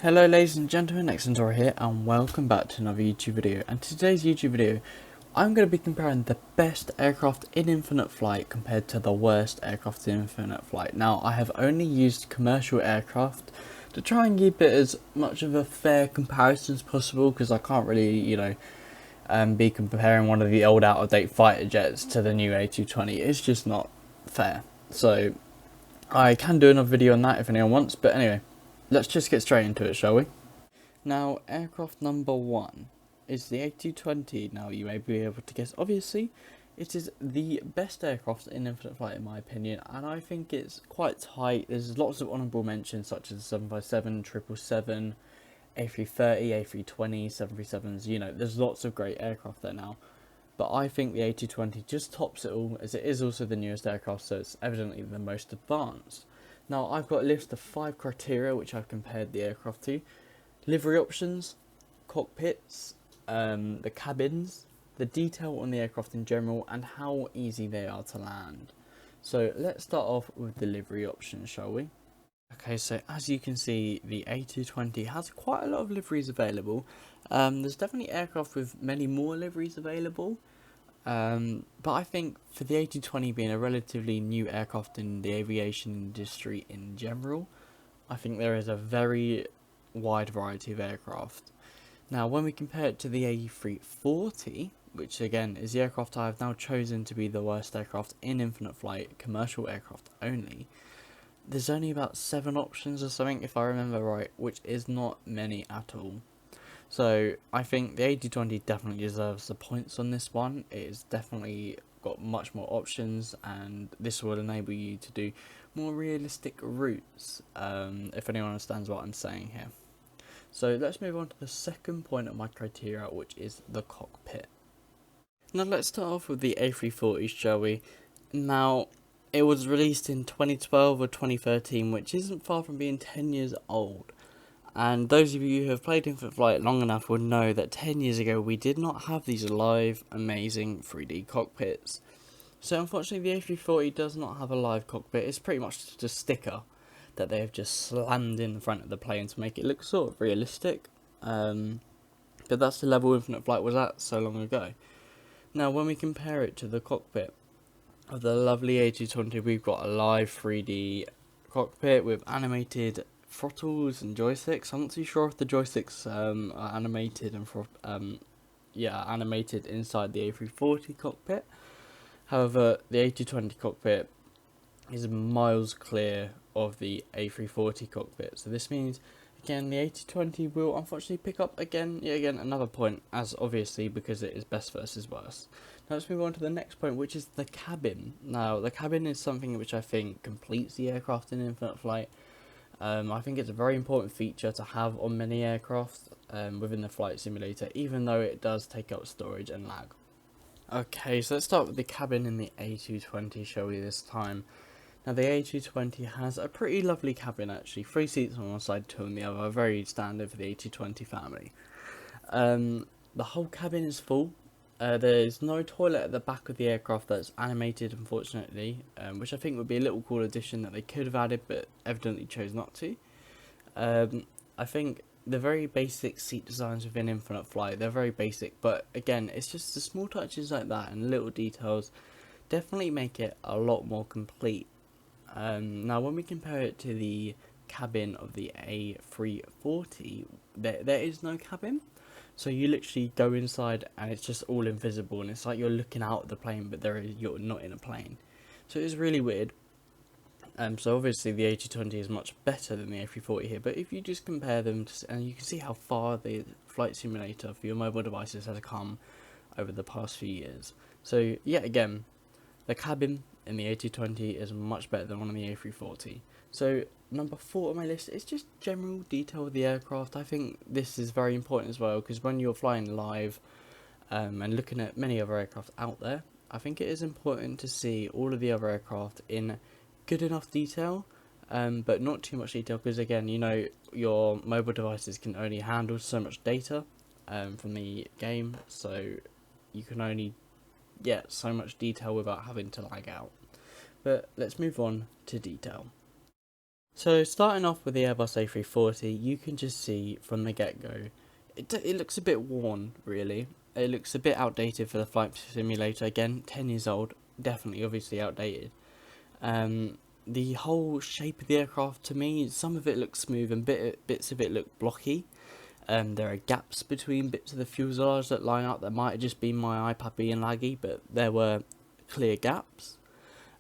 Hello ladies and gentlemen, Xentorogaming here and welcome back to another YouTube video. And today's YouTube video, I'm going to be comparing the best aircraft in infinite flight compared to the worst aircraft in infinite flight. Now I have only used commercial aircraft to try and keep it as much of a fair comparison as possible, because I can't really, be comparing one of the old out-of-date fighter jets to the new A220. It's just not fair. So I can do another video on that if anyone wants, but anyway. Let's just get straight into it, shall we? Now, aircraft number 1 is the A220. Now, you may be able to guess, obviously, it is the best aircraft in infinite flight in my opinion, and I think it's quite tight. There's lots of honourable mentions such as 757, 777, A330, A320, 737s, there's lots of great aircraft there now. But I think the A220 just tops it all, as it is also the newest aircraft, so it's evidently the most advanced. Now, I've got a list of 5 criteria which I've compared the aircraft to. Livery options, cockpits, the cabins, the detail on the aircraft in general, and how easy they are to land. So let's start off with the livery options, shall we? Okay, so as you can see, the A220 has quite a lot of liveries available. There's definitely aircraft with many more liveries available. But I think for the A220 being a relatively new aircraft in the aviation industry in general, I think there is a very wide variety of aircraft. Now, when we compare it to the A340, which again is the aircraft I have now chosen to be the worst aircraft in infinite flight, commercial aircraft only, there's only about 7 options or something if I remember right, which is not many at all. So I think the A220 definitely deserves the points on this one. It's definitely got much more options, and this will enable you to do more realistic routes, if anyone understands what I'm saying here. So let's move on to the second point of my criteria, which is the cockpit. Now let's start off with the A340, shall we? Now, it was released in 2012 or 2013, which isn't far from being 10 years old. And those of you who have played infinite flight long enough will know that 10 years ago we did not have these live, amazing 3D cockpits. So unfortunately the A340 does not have a live cockpit. It's pretty much just a sticker that they have just slammed in the front of the plane to make it look sort of realistic. But that's the level infinite flight was at so long ago. Now when we compare it to the cockpit of the lovely A220, we've got a live 3D cockpit with animated throttles and joysticks. I'm not too sure if the joysticks are animated and animated inside the A340 cockpit. However, the A220 cockpit is miles clear of the A340 cockpit. So this means again the A220 will unfortunately pick up yet again another point, as obviously because it is best versus worst. Now let's move on to the next point, which is the cabin. Now the cabin is something which I think completes the aircraft in infinite flight. I think it's a very important feature to have on many aircraft within the flight simulator, even though it does take up storage and lag. Okay, so let's start with the cabin in the A220, shall we, this time. Now the A220 has a pretty lovely cabin actually, 3 seats on one side, 2 on the other, very standard for the A220 family. The whole cabin is full. There's no toilet at the back of the aircraft that's animated, unfortunately, which I think would be a little cool addition that they could have added, but evidently chose not to. I think the very basic seat designs within infinite flight, they're very basic, but again, it's just the small touches like that and little details definitely make it a lot more complete. Now, when we compare it to the cabin of the A340, there is no cabin. So you literally go inside and it's just all invisible, and it's like you're looking out at the plane, but you're not in a plane. So it's really weird. So obviously the A220 is much better than the A340 here, but if you just compare them, and you can see how far the flight simulator for your mobile devices has come over the past few years. So yet again, the cabin in the A220 is much better than one on the A340. So number 4 on my list is just general detail of the aircraft. I think this is very important as well, because when you're flying live and looking at many other aircraft out there, I think it is important to see all of the other aircraft in good enough detail, but not too much detail, because again, your mobile devices can only handle so much data from the game, so you can only get so much detail without having to lag out. But let's move on to detail. So starting off with the Airbus A340, you can just see from the get-go, it looks a bit worn, really. It looks a bit outdated for the flight simulator. Again, 10 years old, definitely obviously outdated. The whole shape of the aircraft, to me, some of it looks smooth and bits of it look blocky. There are gaps between bits of the fuselage that line up. That might have just been my iPad being laggy, but there were clear gaps.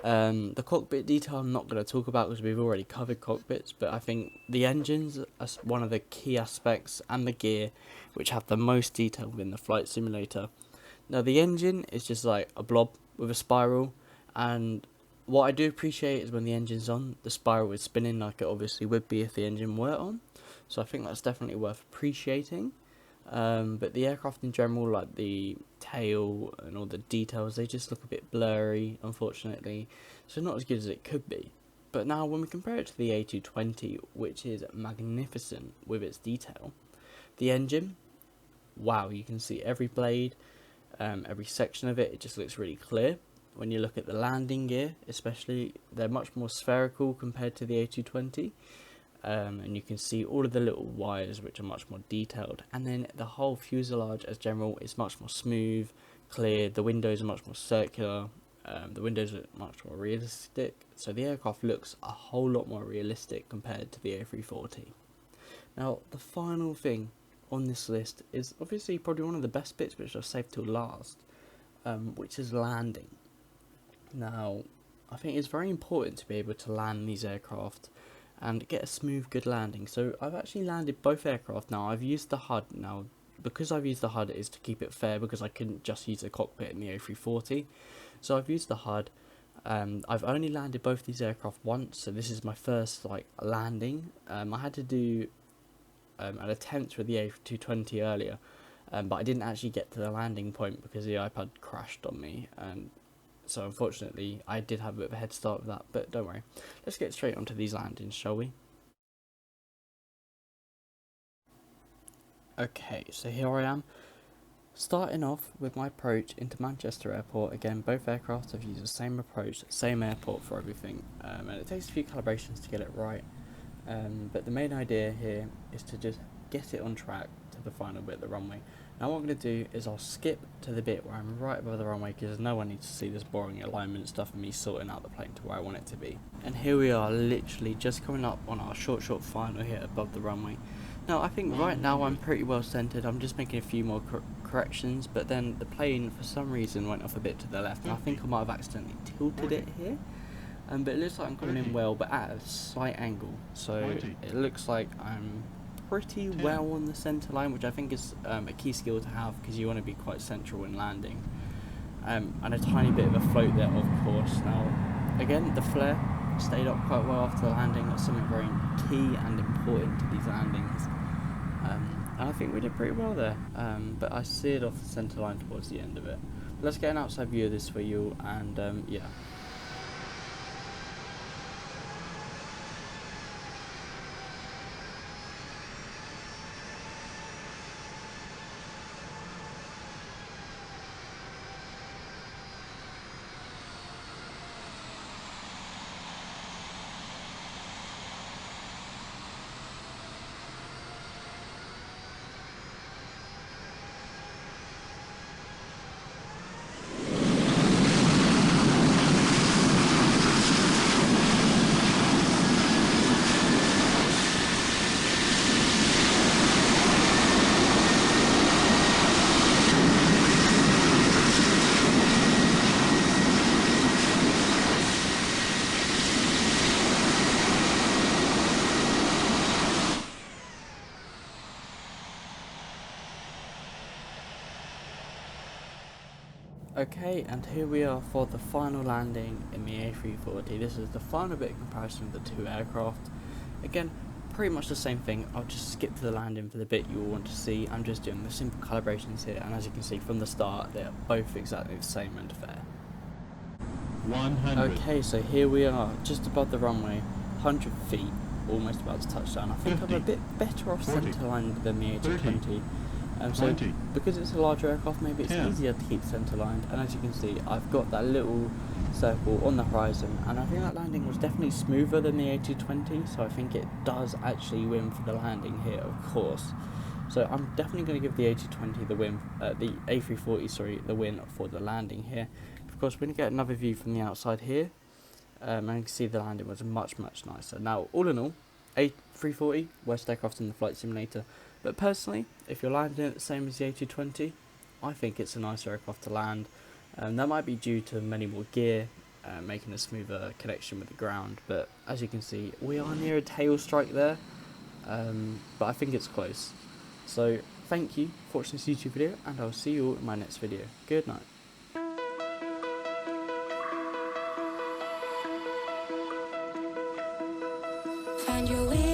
The cockpit detail I'm not going to talk about because we've already covered cockpits, but I think the engines are one of the key aspects, and the gear, which have the most detail within the flight simulator. Now the engine is just like a blob with a spiral, and what I do appreciate is when the engine's on, the spiral is spinning like it obviously would be if the engine were on, so I think that's definitely worth appreciating. But the aircraft in general, like the tail and all the details, they just look a bit blurry, unfortunately, so not as good as it could be. But now when we compare it to the A220, which is magnificent with its detail, the engine, wow, you can see every blade, every section of it, it just looks really clear. When you look at the landing gear, especially, they're much more spherical compared to the A220. And you can see all of the little wires, which are much more detailed, and then the whole fuselage as general is much more smooth, clear. The windows are much more circular, the windows are much more realistic, so the aircraft looks a whole lot more realistic compared to the A340. Now the final thing on this list is obviously probably one of the best bits, which I've saved till last, which is landing. Now I think it's very important to be able to land these aircraft and get a smooth, good landing. So I've actually landed both aircraft now. I've used the HUD now. Because I've used the HUD, it is to keep it fair, because I couldn't just use the cockpit in the A340. So I've used the HUD. I've only landed both these aircraft once, so this is my first landing. I had to do an attempt with the A220 earlier, but I didn't actually get to the landing point because the iPad crashed on me, and so unfortunately I did have a bit of a head start with that, but don't worry. Let's get straight onto these landings, shall we? Okay, so here I am, starting off with my approach into Manchester Airport. Again, both aircraft have used the same approach, same airport for everything, and it takes a few calibrations to get it right. But the main idea here is to just get it on track to the final bit of the runway. Now what I'm going to do is I'll skip to the bit where I'm right above the runway, because no one needs to see this boring alignment stuff and me sorting out the plane to where I want it to be. And here we are, literally just coming up on our short final here above the runway. Now I think right now I'm pretty well centered. I'm just making a few more corrections, but then the plane for some reason went off a bit to the left, and I think I might have accidentally tilted it here. But it looks like I'm coming in well, but at a slight angle, so it looks like I'm pretty well on the centre line, which I think is a key skill to have, because you want to be quite central when landing. And a tiny bit of a float there, of course. Now again, the flare stayed up quite well after the landing. That's something very key and important to these landings, and I think we did pretty well there, but I steered off the centre line towards the end of it. But let's get an outside view of this for you, and yeah. Okay, and here we are for the final landing in the A340. This is the final bit of comparison of the two aircraft. Again, pretty much the same thing. I'll just skip to the landing for the bit you all want to see. I'm just doing the simple calibrations here, and as you can see from the start, they're both exactly the same and fair. 100. Okay, so here we are, just above the runway, 100 feet, almost about to touch down. I think 50, I'm a bit better off 40, centre line than the A220. So 90. because it's a larger aircraft, maybe it's 10. easier to keep centre lined. And as you can see, I've got that little circle on the horizon, and I think that landing was definitely smoother than the A220, so I think it does actually win for the landing here, of course. So I'm definitely going to give the A220 the win, the A340, sorry, the win for the landing here. Of course, we're going to get another view from the outside here, and you can see the landing was much nicer. Now, all in all, A340, worst aircraft in the flight simulator. But personally, if you're landing it the same as the A220, I think it's a nicer aircraft to land. That might be due to many more gear, making a smoother connection with the ground. But as you can see, we are near a tail strike there, but I think it's close. So thank you for watching this YouTube video, and I'll see you all in my next video. Good night. Find your way